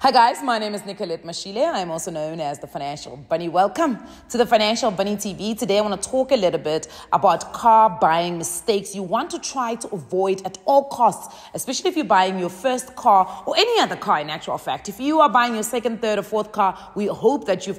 Hi guys, my name is Nicolette Mashile. I'm also known as the Financial Bunny. Welcome to the Financial Bunny TV. Today I want to talk a little bit about car buying mistakes you want to try to avoid at all costs, especially if you're buying your first car or any other car in actual fact. If you are buying your second, third or fourth car, we hope that you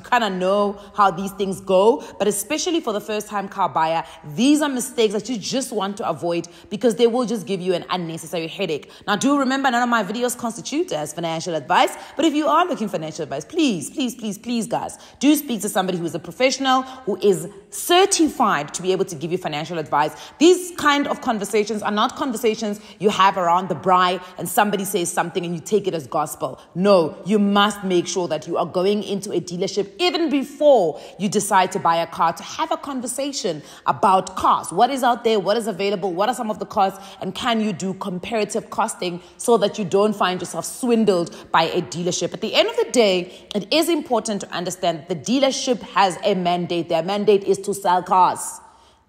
kind of know how these things go, but especially for the first time car buyer, these are mistakes that you just want to avoid because they will just give you an unnecessary headache. Now do remember, none of my videos constitute as financial advice, but if you are looking for financial advice, please, guys, do speak to somebody who is a professional, who is certified to be able to give you financial advice. These kind of conversations are not conversations you have around the braai and somebody says something and you take it as gospel. No, you must make sure that you are going into a dealership even before you decide to buy a car to have a conversation about cars. What is out there? What is available? What are some of the costs? And can you do comparative costing so that you don't find yourself swindled by a dealership? At the end of the day, it is important to understand the dealership has a mandate. Their mandate is to sell cars.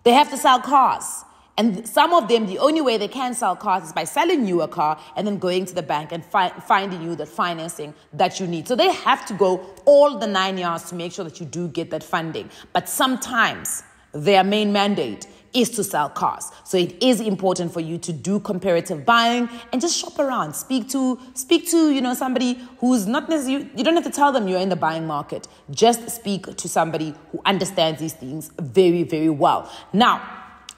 They have to sell cars. And some of them, the only way they can sell cars is by selling you a car and then going to the bank and finding you the financing that you need. So they have to go all the 9 yards to make sure that you do get that funding. But sometimes their main mandate is to sell cars. So it is important for you to do comparative buying and just shop around. Speak to somebody who's not necessarily, you don't have to tell them you're in the buying market. Just speak to somebody who understands these things very, very well. Now,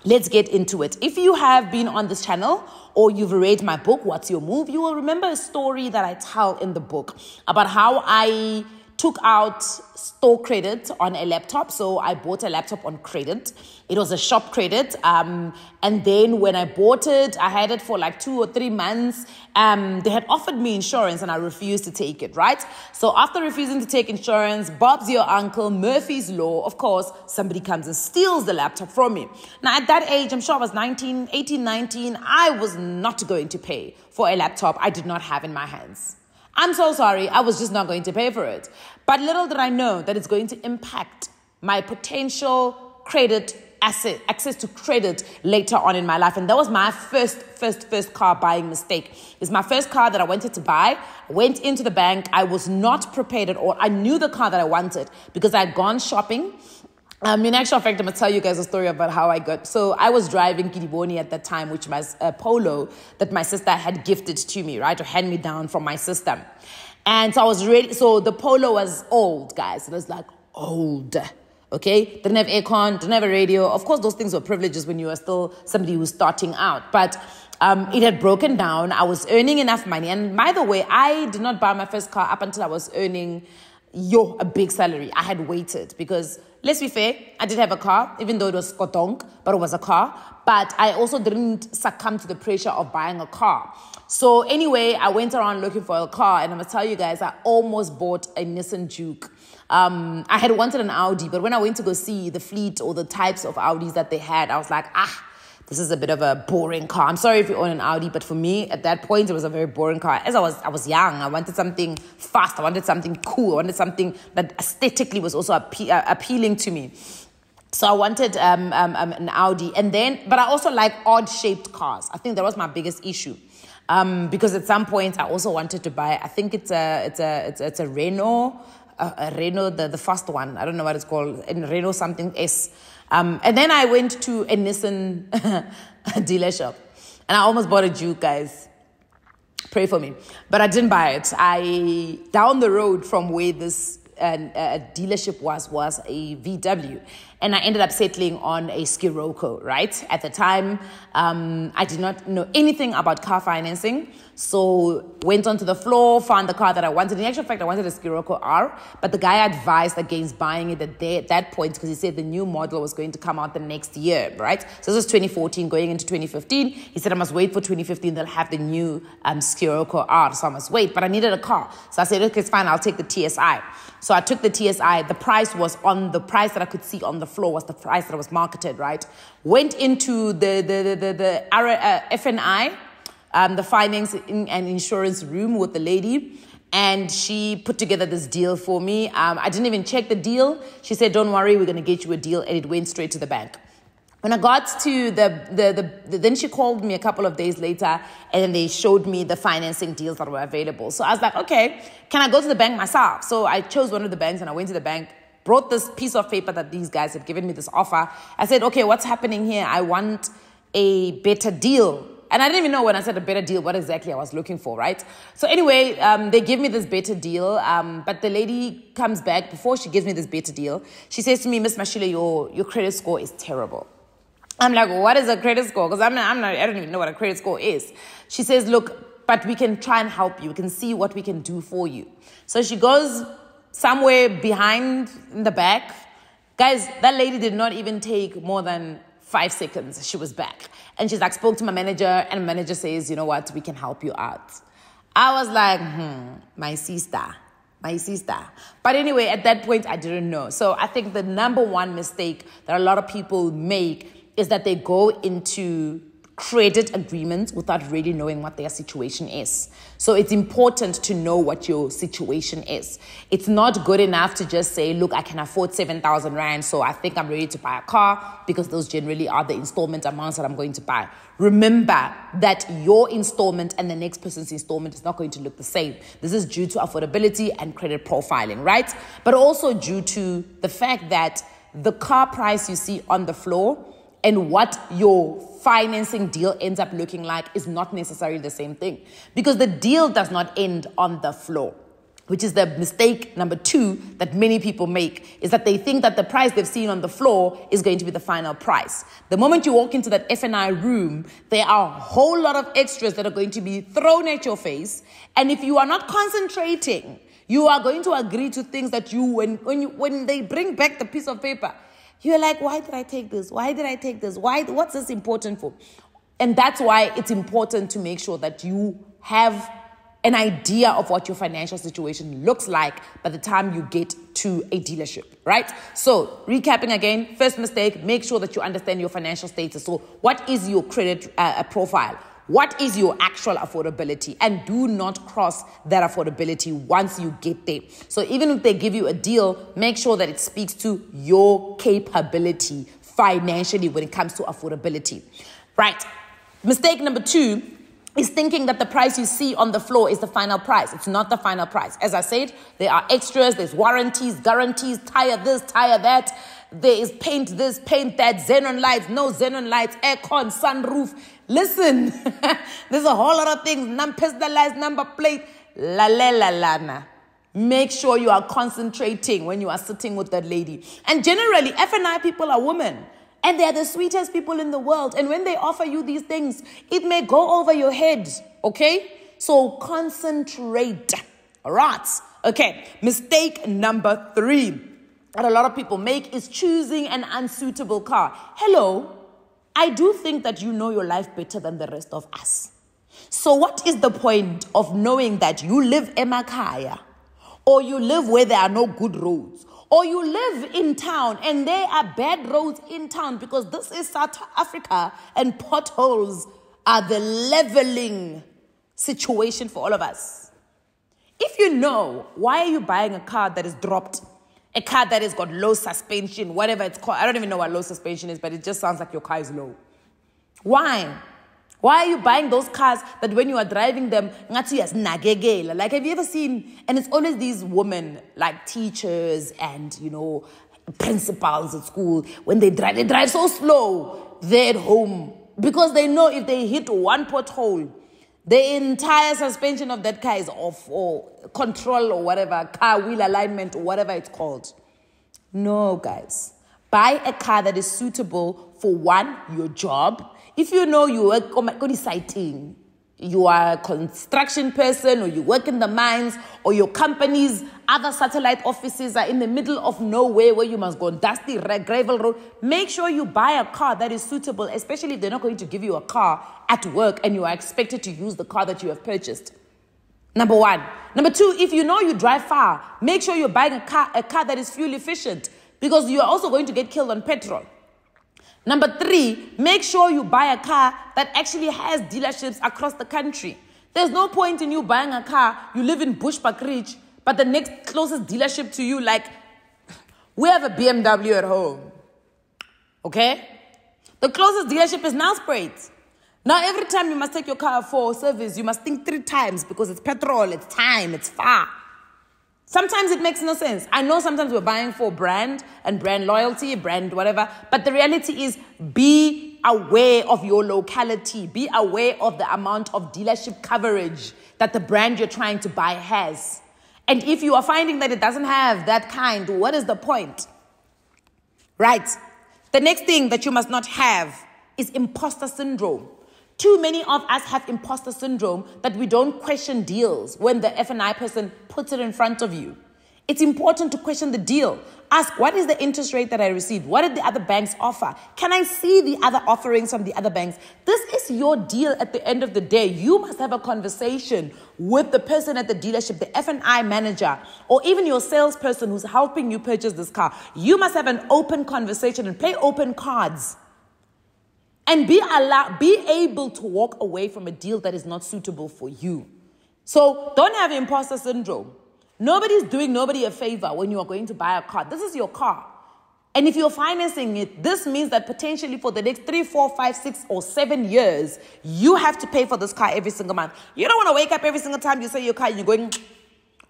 let's get into it. If you have been on this channel or you've read my book, What's Your Move, you will remember a story that I tell in the book about how I took out store credit on a laptop. So I bought a laptop on credit. It was a shop credit. And then when I bought it, I had it for like 2 or 3 months. They had offered me insurance and I refused to take it, right? So after refusing to take insurance, Bob's your uncle, Murphy's Law, of course, somebody comes and steals the laptop from me. Now at that age, I'm sure I was 18, 19, I was not going to pay for a laptop I did not have in my hands. I'm so sorry, I was just not going to pay for it. But little did I know that it's going to impact my potential credit access to credit later on in my life. And that was my first car buying mistake. It's my first car that I wanted to buy. I went into the bank. I was not prepared at all. I knew the car that I wanted because I had gone shopping. In actual fact, I'm going to tell you guys a story about how I got. So I was driving Kidiboni at that time, which was a Polo that my sister had gifted to me, right? Or hand me down from my sister. And so I was ready. So the Polo was old, guys. It was like old. Okay? Didn't have aircon, didn't have a radio. Of course, those things were privileges when you were still somebody who was starting out. But it had broken down. I was earning enough money. And by the way, I did not buy my first car up until I was earning a big salary. I had waited because, let's be fair, I did have a car, even though it was skotong, but it was a car. But I also didn't succumb to the pressure of buying a car. So anyway, I went around looking for a car, and I'm going to tell you guys, I almost bought a Nissan Juke. I had wanted an Audi, but when I went to go see the fleet or the types of Audis that they had, I was like, this is a bit of a boring car. I'm sorry if you own an Audi, but for me, at that point, it was a very boring car. As I was young, I wanted something fast. I wanted something cool. I wanted something that aesthetically was also appealing to me. So I wanted an Audi. But I also like odd-shaped cars. I think that was my biggest issue. Because at some point, I also wanted to buy, I think it's a Renault, the first one. I don't know what it's called. A Renault something S. And then I went to a Nissan dealership and I almost bought a Juke, guys. Pray for me. But I didn't buy it. Down the road from where this dealership was a VW. And I ended up settling on a Scirocco, right? At the time, I did not know anything about car financing. So went onto the floor, found the car that I wanted. In actual fact, I wanted a Scirocco R, but the guy advised against buying it at that point because he said the new model was going to come out the next year, right? So this was 2014 going into 2015. He said I must wait for 2015. They'll have the new Scirocco R, so I must wait. But I needed a car. So I said, okay, it's fine. I'll take the TSI. So I took the TSI. The price was on the price that I could see on the floor was the price that was marketed, right? Went into the FNI, the finance and insurance room with the lady, and she put together this deal for me. I didn't even check the deal. She said, don't worry, we're going to get you a deal, and it went straight to the bank. When I got to then she called me a couple of days later, and then they showed me the financing deals that were available. So I was like, okay, can I go to the bank myself? So I chose one of the banks and I went to the bank, brought this piece of paper that these guys had given me, this offer. I said, okay, what's happening here? I want a better deal. And I didn't even know when I said a better deal what exactly I was looking for, right? So anyway, they give me this better deal, but the lady comes back. Before she gives me this better deal, she says to me, Miss Mashile, your credit score is terrible. I'm like, what is a credit score? Because I don't even know what a credit score is. She says, look, but we can try and help you. We can see what we can do for you. So she goes somewhere behind in the back. Guys, that lady did not even take more than 5 seconds. She was back. And she's like, spoke to my manager, and the manager says, you know what, we can help you out. I was like, my sister. But anyway, at that point, I didn't know. So I think the number one mistake that a lot of people make is that they go into credit agreements without really knowing what their situation is. So it's important to know what your situation is. It's not good enough to just say, look, I can afford 7,000 Rand, so I think I'm ready to buy a car, because those generally are the installment amounts that I'm going to buy. Remember that your installment and the next person's installment is not going to look the same. This is due to affordability and credit profiling, right? But also due to the fact that the car price you see on the floor and what your financing deal ends up looking like is not necessarily the same thing, because the deal does not end on the floor, which is the mistake number 2 that many people make, is that they think that the price they've seen on the floor is going to be the final price. The moment you walk into that F&I room, there are a whole lot of extras that are going to be thrown at your face, and if you are not concentrating, you are going to agree to things that when they bring back the piece of paper, you're like, why did I take this? Why did I take this? What's this important for? And that's why it's important to make sure that you have an idea of what your financial situation looks like by the time you get to a dealership, right? So recapping again, first mistake, make sure that you understand your financial status. So what is your credit profile? What is your actual affordability? And do not cross that affordability once you get there. So even if they give you a deal, make sure that it speaks to your capability financially when it comes to affordability. Right. Mistake number 2 is thinking that the price you see on the floor is the final price. It's not the final price. As I said, there are extras, there's warranties, guarantees, tire this, tire that. There is paint this, paint that, xenon lights, no xenon lights, aircon, sunroof. Listen, there's a whole lot of things. Personalized number plate. La. Make sure you are concentrating when you are sitting with that lady. And generally, F&I people are women. And they are the sweetest people in the world. And when they offer you these things, it may go over your head. Okay? So concentrate. All right. Okay. Mistake number 3 that a lot of people make is choosing an unsuitable car. Hello. I do think that you know your life better than the rest of us. So what is the point of knowing that you live emakhaya, or you live where there are no good roads, or you live in town and there are bad roads in town, because this is South Africa and potholes are the leveling situation for all of us? If you know, why are you buying a car that is dropped? A car that has got low suspension, whatever it's called. I don't even know what low suspension is, but it just sounds like your car is low. Why? Why are you buying those cars that when you are driving them, like have you ever seen, and it's always these women, like teachers and, principals at school, when they drive so slow, they're at home. Because they know if they hit one pothole, the entire suspension of that car is off, or control or whatever, car wheel alignment or whatever it's called. No, guys. Buy a car that is suitable for, one, your job. If you know you work on siting, you are a construction person, or you work in the mines, or your company's other satellite offices are in the middle of nowhere where you must go on dusty gravel road, make sure you buy a car that is suitable, especially if they're not going to give you a car at work and you are expected to use the car that you have purchased. Number 1. Number 2, if you know you drive far, make sure you're buying a car that is fuel efficient, because you are also going to get killed on petrol. Number 3, make sure you buy a car that actually has dealerships across the country. There's no point in you buying a car, you live in Bushbuckridge, but the next closest dealership to you, like, we have a BMW at home. Okay? The closest dealership is Nelspruit. Now, every time you must take your car for service, you must think 3 times because it's petrol, it's time, it's far. Sometimes it makes no sense. I know sometimes we're buying for brand and brand loyalty, brand whatever, but the reality is be aware of your locality. Be aware of the amount of dealership coverage that the brand you're trying to buy has. And if you are finding that it doesn't have that kind, what is the point? Right. The next thing that you must not have is imposter syndrome. Too many of us have imposter syndrome that we don't question deals when the F&I person puts it in front of you. It's important to question the deal. Ask, what is the interest rate that I received? What did the other banks offer? Can I see the other offerings from the other banks? This is your deal at the end of the day. You must have a conversation with the person at the dealership, the F&I manager, or even your salesperson who's helping you purchase this car. You must have an open conversation and play open cards. And be able to walk away from a deal that is not suitable for you. So don't have imposter syndrome. Nobody's doing nobody a favor when you are going to buy a car. This is your car. And if you're financing it, this means that potentially for the next 3, 4, 5, 6, or 7 years, you have to pay for this car every single month. You don't want to wake up every single time you sell your car, you're going,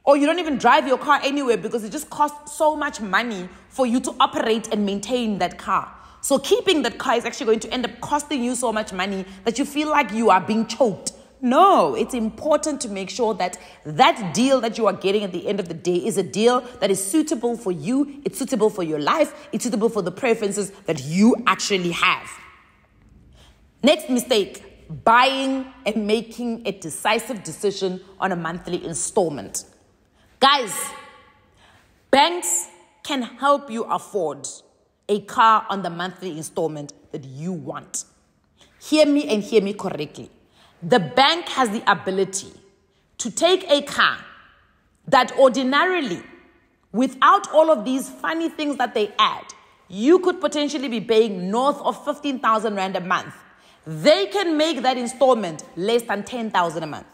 or you don't even drive your car anywhere because it just costs so much money for you to operate and maintain that car. So keeping that car is actually going to end up costing you so much money that you feel like you are being choked. No, it's important to make sure that that deal that you are getting at the end of the day is a deal that is suitable for you, it's suitable for your life, it's suitable for the preferences that you actually have. Next mistake, buying and making a decisive decision on a monthly installment. Guys, banks can help you afford a car on the monthly installment that you want. Hear me and hear me correctly. The bank has the ability to take a car that ordinarily, without all of these funny things that they add, you could potentially be paying north of 15,000 Rand a month. They can make that installment less than 10,000 a month.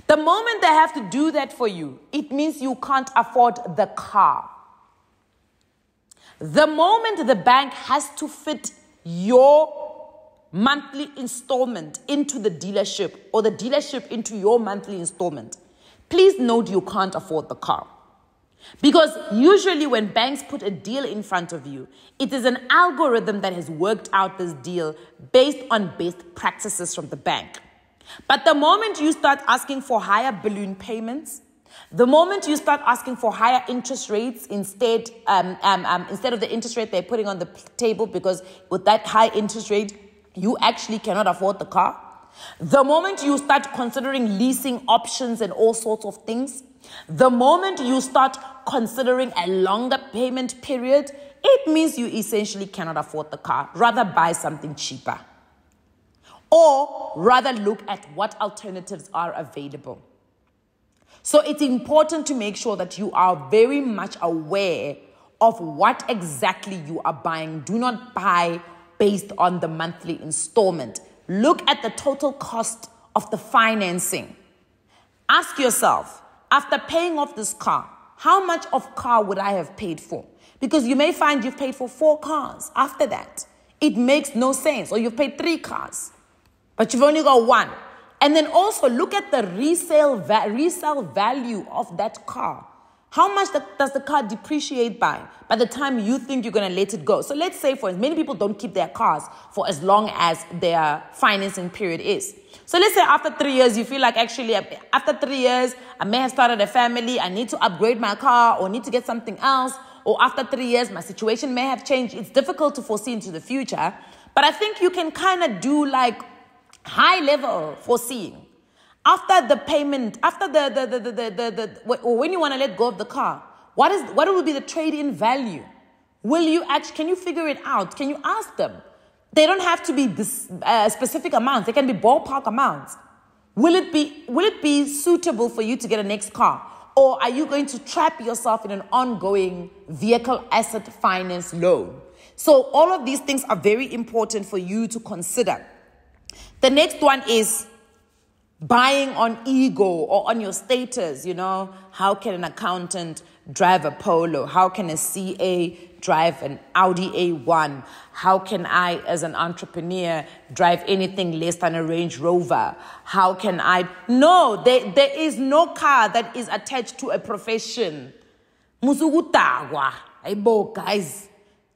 The moment they have to do that for you, it means you can't afford the car. The moment the bank has to fit your monthly installment into the dealership or the dealership into your monthly installment, please note you can't afford the car. Because usually when banks put a deal in front of you, it is an algorithm that has worked out this deal based on best practices from the bank. But the moment you start asking for higher balloon payments, the moment you start asking for higher interest rates instead of the interest rate they're putting on the table, because with that high interest rate, you actually cannot afford the car. The moment you start considering leasing options and all sorts of things, the moment you start considering a longer payment period, it means you essentially cannot afford the car. Rather buy something cheaper. Or rather look at what alternatives are available. So it's important to make sure that you are very much aware of what exactly you are buying. Do not buy based on the monthly installment. Look at the total cost of the financing. Ask yourself, after paying off this car, how much of car would I have paid for? Because you may find you've paid for 4 cars after that. It makes no sense. Or you've paid 3 cars, but you've only got 1. And then also look at the resale value of that car. How much does the car depreciate by the time you think you're going to let it go? So let's say, for instance, many people don't keep their cars for as long as their financing period is. So let's say after 3 years, you feel like actually after 3 years, I may have started a family, I need to upgrade my car or need to get something else. Or after 3 years, my situation may have changed. It's difficult to foresee into the future. But I think you can kind of do like high level foreseeing. After the payment, after when you want to let go of the car, what will be the trade-in value? Can you figure it out? Can you ask them? They don't have to be this, specific amounts. They can be ballpark amounts. Will it be suitable for you to get a next car? Or are you going to trap yourself in an ongoing vehicle asset finance loan? So all of these things are very important for you to consider. The next one is buying on ego or on your status. You know, how can an accountant drive a Polo? How can a CA drive an Audi A1? How can I, as an entrepreneur, drive anything less than a Range Rover? How can I? No, there is no car that is attached to a profession. Musugutagwa. Guys,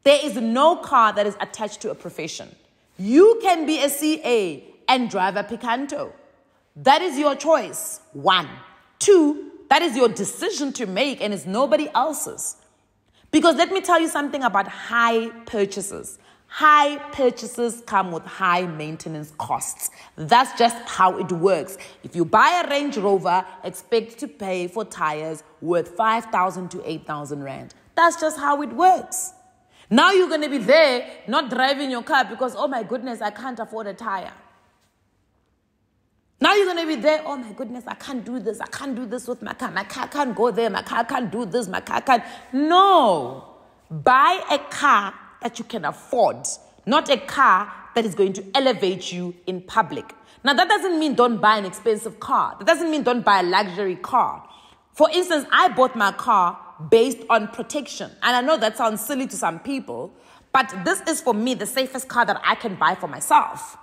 there is no car that is attached to a profession. You can be a CA and drive a Picanto. That is your choice, 1. 2, that is your decision to make and it's nobody else's. Because let me tell you something about high purchases. High purchases come with high maintenance costs. That's just how it works. If you buy a Range Rover, expect to pay for tires worth 5,000 to 8,000 Rand. That's just how it works. Now you're going to be there, not driving your car because, oh my goodness, I can't afford a tire. Now you're going to be there, oh my goodness, I can't do this. I can't do this with my car. My car can't go there. My car can't do this. My car can't. No. Buy a car that you can afford, not a car that is going to elevate you in public. Now, that doesn't mean don't buy an expensive car. That doesn't mean don't buy a luxury car. For instance, I bought my car based on protection. And I know that sounds silly to some people, but this is for me the safest car that I can buy for myself.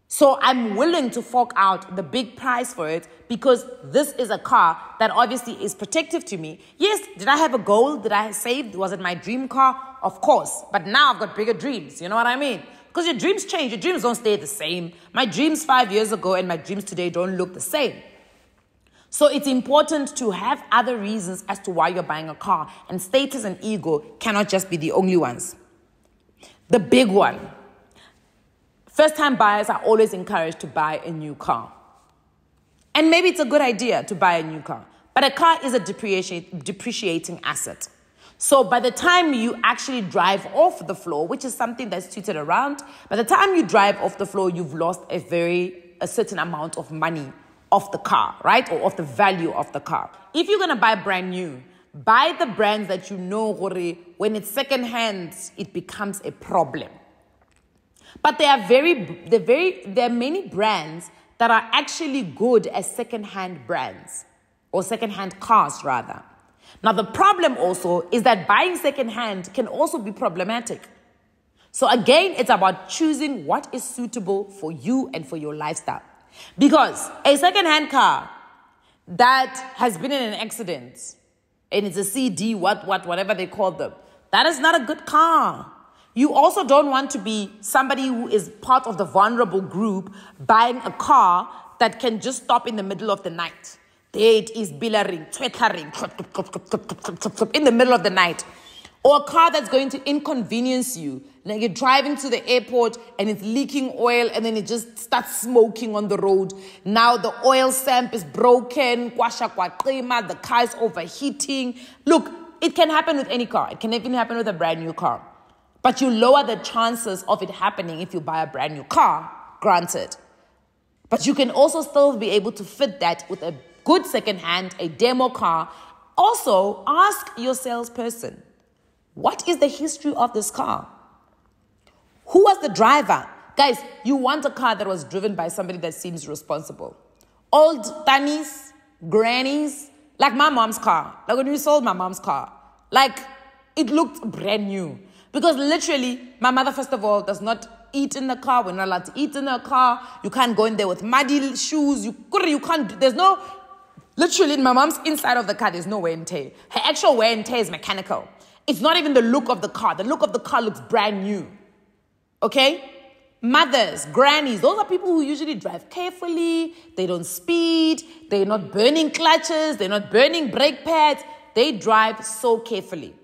So I'm willing to fork out the big price for it because this is a car that obviously is protective to me. Yes, did I have a goal? Did I save? Was it my dream car? Of course. But now I've got bigger dreams. You know what I mean? Because your dreams change. Your dreams don't stay the same. My dreams 5 years ago and my dreams today don't look the same. So it's important to have other reasons as to why you're buying a car. And status and ego cannot just be the only ones. The big one. First-time buyers are always encouraged to buy a new car. And maybe it's a good idea to buy a new car. But a car is a depreciating asset. So by the time you actually drive off the floor, which is something that's tweeted around, by the time you drive off the floor, you've lost a certain amount of money off the car, right? Or of the value of the car. If you're going to buy brand new, buy the brands that you know when it's second-hand, it becomes a problem. But there are many brands that are actually good as second-hand brands, or second-hand cars rather. Now the problem also is that buying second-hand can also be problematic. So again, it's about choosing what is suitable for you and for your lifestyle. Because a second-hand car that has been in an accident, and it's a CD, whatever they call them, that is not a good car. You also don't want to be somebody who is part of the vulnerable group buying a car that can just stop in the middle of the night. There it is, billering, twittering, in the middle of the night. Or a car that's going to inconvenience you. Like you're driving to the airport and it's leaking oil and then it just starts smoking on the road. Now the oil samp is broken, the car is overheating. Look, it can happen with any car. It can even happen with a brand new car. But you lower the chances of it happening if you buy a brand new car, granted. But you can also still be able to fit that with a good second-hand, a demo car. Also, ask your salesperson, what is the history of this car? Who was the driver? Guys, you want a car that was driven by somebody that seems responsible. Old tannies, grannies, like my mom's car. Like when we sold my mom's car. Like, it looked brand new. Because literally, my mother, first of all, does not eat in the car. We're not allowed to eat in the car. You can't go in there with muddy shoes. You can't, there's no, literally in my mom's inside of the car, there's no wear and tear. Her actual wear and tear is mechanical. It's not even the look of the car. The look of the car looks brand new. Okay? Mothers, grannies, those are people who usually drive carefully. They don't speed. They're not burning clutches. They're not burning brake pads. They drive so carefully.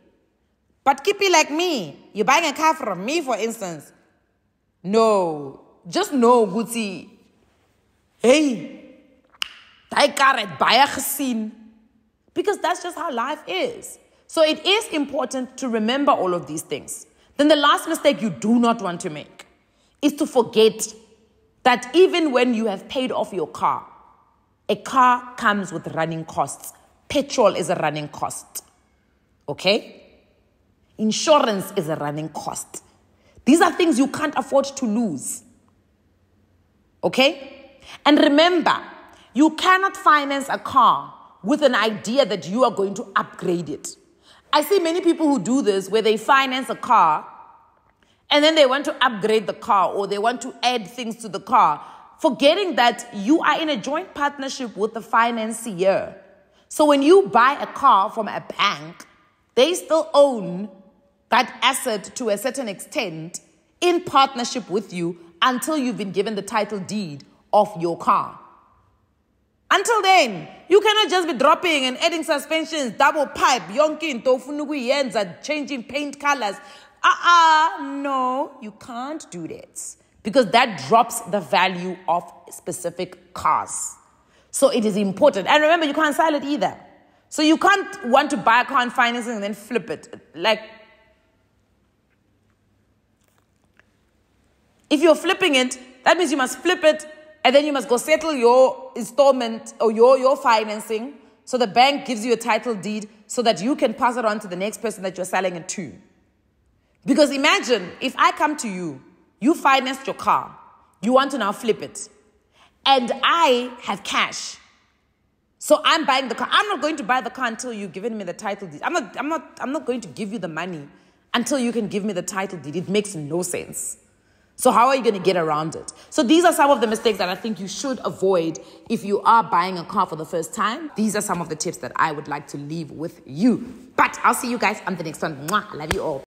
But Kippy like me, you're buying a car from me, for instance. No, just know, Gucci. Hey, die car het baie gesien. Because that's just how life is. So it is important to remember all of these things. Then the last mistake you do not want to make is to forget that even when you have paid off your car, a car comes with running costs. Petrol is a running cost. Okay? Insurance is a running cost. These are things you can't afford to lose. Okay? And remember, you cannot finance a car with an idea that you are going to upgrade it. I see many people who do this where they finance a car and then they want to upgrade the car or they want to add things to the car, forgetting that you are in a joint partnership with the financier. So when you buy a car from a bank, they still own that asset to a certain extent in partnership with you until you've been given the title deed of your car. Until then, you cannot just be dropping and adding suspensions, double pipe, yonking, tofunugu yenza, changing paint colors. No, you can't do that because that drops the value of specific cars. So it is important. And remember, you can't sell it either. So you can't want to buy a car and finance it and then flip it. Like, if you're flipping it, that means you must flip it and then you must go settle your installment or your financing. So the bank gives you a title deed so that you can pass it on to the next person that you're selling it to. Because imagine if I come to you, you financed your car, you want to now flip it, and I have cash. So I'm buying the car. I'm not going to buy the car until you've given me the title deed. I'm not going to give you the money until you can give me the title deed. It makes no sense. So how are you going to get around it? So these are some of the mistakes that I think you should avoid if you are buying a car for the first time. These are some of the tips that I would like to leave with you. But I'll see you guys on the next one. Mwah, I love you all.